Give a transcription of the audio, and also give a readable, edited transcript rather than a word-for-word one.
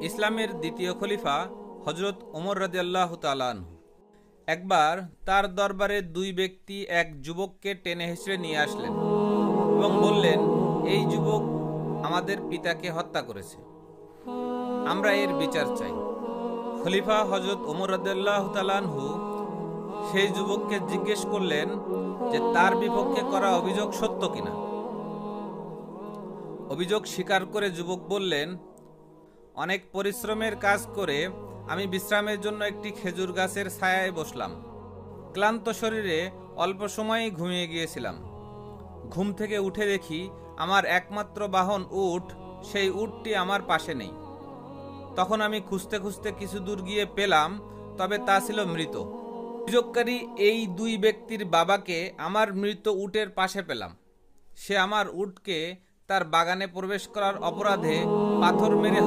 ইসলামের দ্বিতীয় খলিফা হযরত ওমর রাদিয়াল্লাহু তাআলা আনহু একবার তার দরবারে দুই ব্যক্তি এক যুবককে টেনে হিঁচড়ে নিয়ে আসলেন এবং বললেন, এই যুবক আমাদের পিতাকে হত্যা করেছে, আমরা এর বিচার চাই। খলিফা হযরত ওমর রাদিয়াল্লাহু তাআলা আনহু সেই যুবককে জিজ্ঞেস করলেন যে তার বিপক্ষে করা অভিযোগ সত্য কিনা। অভিযোগ স্বীকার করে যুবক বললেন, অনেক পরিশ্রমের কাজ করে আমি বিশ্রামের জন্য একটি খেজুর গাছের ছায়ায় বসলাম। ক্লান্ত শরীরে অল্প সময়েই ঘুমিয়ে গিয়েছিলাম। ঘুম থেকে উঠে দেখি আমার একমাত্র বাহন উট, সেই উটটি আমার পাশে নেই। তখন আমি খুঁজতে খুঁজতে কিছু দূর গিয়ে পেলাম, তবে তা ছিল মৃত। অভিযোগকারী এই দুই ব্যক্তির বাবাকে আমার মৃত উটের পাশে পেলাম। সে আমার উটকে তার বাগানে প্রবেশ করার অপরাধে পাথর মেরে